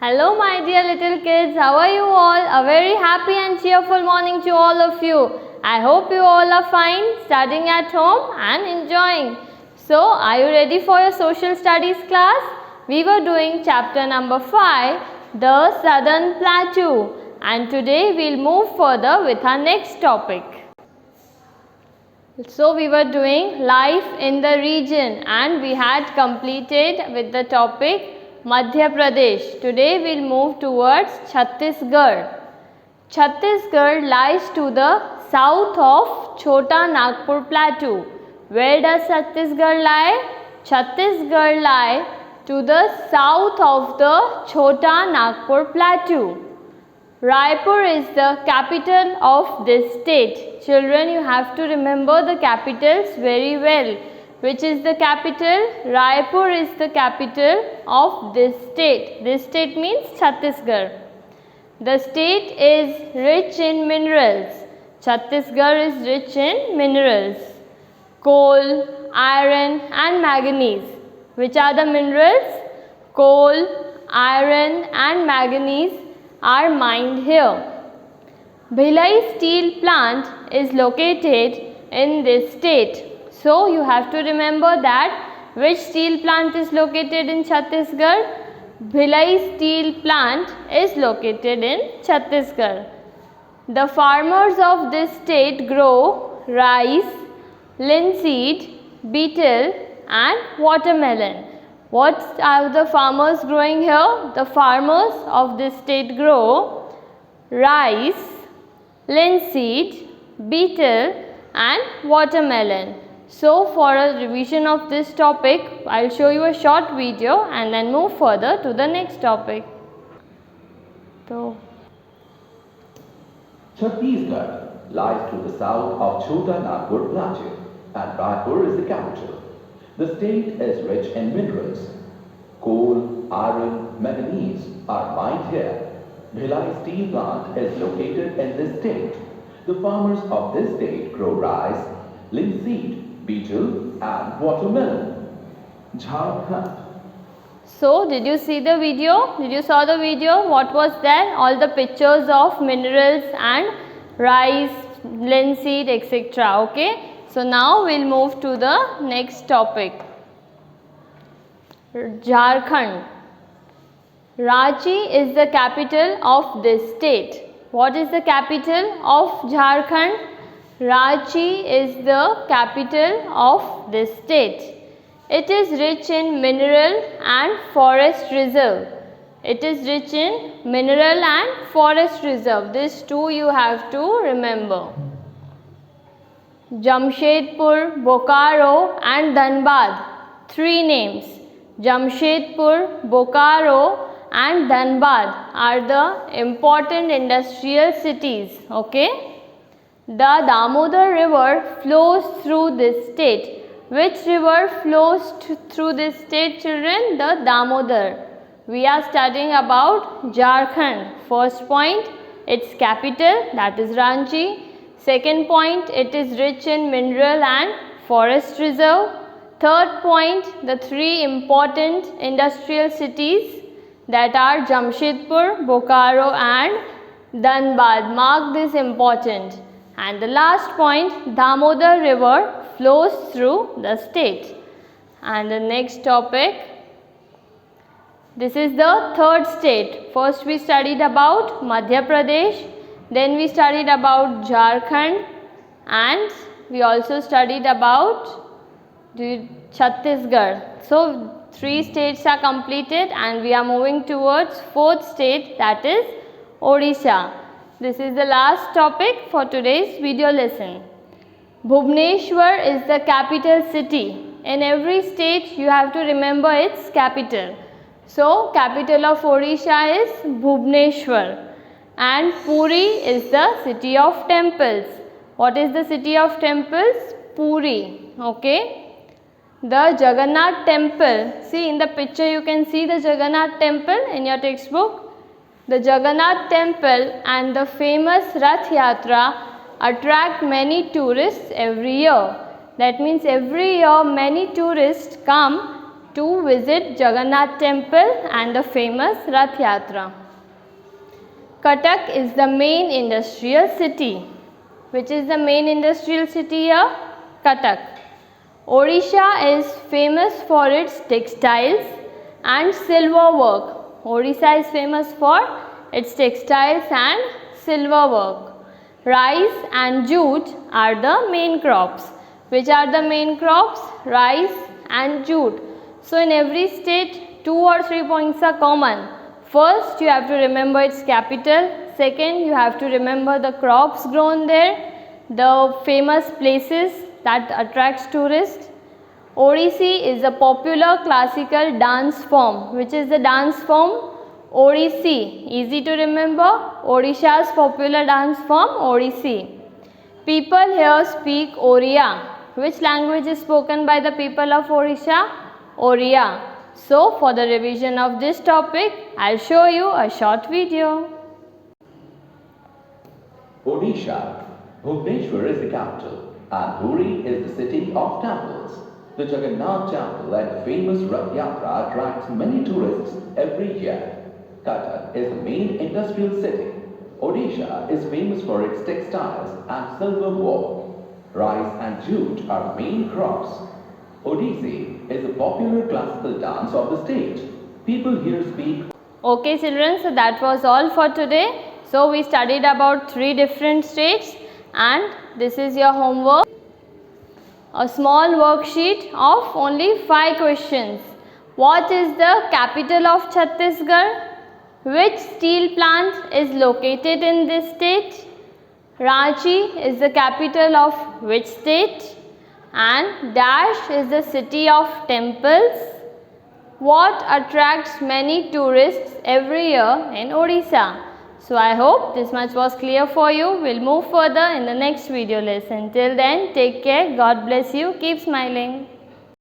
Hello my dear little kids, how are you all? A very happy and cheerful morning to all of you. I hope you all are fine, studying at home and enjoying. So, are you ready for your social studies class? We were doing chapter number 5, the Southern Plateau, and today we will move further with our next topic. So, we were doing life in the region and we had completed with the topic Madhya Pradesh. Today we will move towards Chhattisgarh. Chhattisgarh lies to the south of Chota Nagpur Plateau. Where does Chhattisgarh lie? Chhattisgarh lie to the south of the Chota Nagpur Plateau. Raipur is the capital of this state. Children, you have to remember the capitals very well. Which is the capital? Raipur is the capital of this state. This state means Chhattisgarh. The state is rich in minerals. Chhattisgarh is rich in minerals. Coal, iron and manganese. Which are the minerals? Coal, iron and manganese are mined here. Bhilai steel plant is located in this state. So, you have to remember that which steel plant is located in Chhattisgarh? Bhilai steel plant is located in Chhattisgarh. The farmers of this state grow rice, linseed, betel and watermelon. What are the farmers growing here? The farmers of this state grow rice, linseed, betel and watermelon. So, for a revision of this topic, I will show you a short video and then move further to the next topic. Chhattisgarh lies to the south of Chota Nagpur Plateau and Raipur is the capital. The state is rich in minerals. Coal, iron, manganese are mined here. Bhilai steel plant is located in this state. The farmers of this state grow rice, linseed, betel and watermelon. Jharkhand. So, did you see the video? Did you saw the video? What was there? All the pictures of minerals and rice, linseed, etc. Okay. So, now we will move to the next topic. Jharkhand. Ranchi is the capital of this state. What is the capital of Jharkhand? Ranchi is the capital of this state. It is rich in mineral and forest reserve. It is rich in mineral and forest reserve. These two you have to remember. Jamshedpur, Bokaro and Dhanbad. Three names. Jamshedpur, Bokaro and Dhanbad are the important industrial cities. Okay. The Damodar river flows through this state. Which river flows through this state, children? The Damodar. We are studying about Jharkhand. First point, its capital, that is Ranchi. Second point, it is rich in mineral and forest reserve. Third point, the three important industrial cities that are Jamshedpur, Bokaro and Dhanbad. Mark this important. And the last point, Damodar river flows through the state. And the next topic, this is the third state. First we studied about Madhya Pradesh, then we studied about Jharkhand and we also studied about Chhattisgarh. So, three states are completed and we are moving towards fourth state, that is Odisha. This is the last topic for today's video lesson. Bhubaneswar is the capital city. In every state you have to remember its capital. So, capital of Odisha is Bhubaneswar and Puri is the city of temples. What is the city of temples? Puri. Okay. The Jagannath temple. See, in the picture you can see the Jagannath temple in your textbook. The Jagannath temple and the famous Rath Yatra attract many tourists every year. That means every year many tourists come to visit Jagannath temple and the famous Rath Yatra. Cuttack is the main industrial city. Which is the main industrial city here? Cuttack. Odisha is famous for its textiles and silver work. Odisha is famous for its textiles and silver work. Rice and jute are the main crops. Which are the main crops? Rice and jute. So in every state 2 or 3 points are common. First you have to remember its capital. Second you have to remember the crops grown there, the famous places that attracts tourists. Odissi is a popular classical dance form. Which is the dance form? Odissi. Easy to remember. Odisha's popular dance form Odissi. People here speak Oriya. Which language is spoken by the people of Odisha? Oriya. So for the revision of this topic, I'll show you a short video. Odisha. Bhubaneswar is the capital and Puri is the city of temples. The Jagannath temple and the famous Rath Yatra attracts many tourists every year. Cuttack is the main industrial city. Odisha is famous for its textiles and silver work. Rice and jute are main crops. Odissi is a popular classical dance of the state. People here speak. Okay children, so that was all for today. So we studied about 3 different states and this is your homework. A small worksheet of only 5 questions. What is the capital of Chhattisgarh? Which steel plant is located in this state? Ranchi is the capital of which state? And Dash is the city of temples. What attracts many tourists every year in Odisha? So I hope this much was clear for you. We'll move further in the next video lesson. Till then, take care. God bless you. Keep smiling.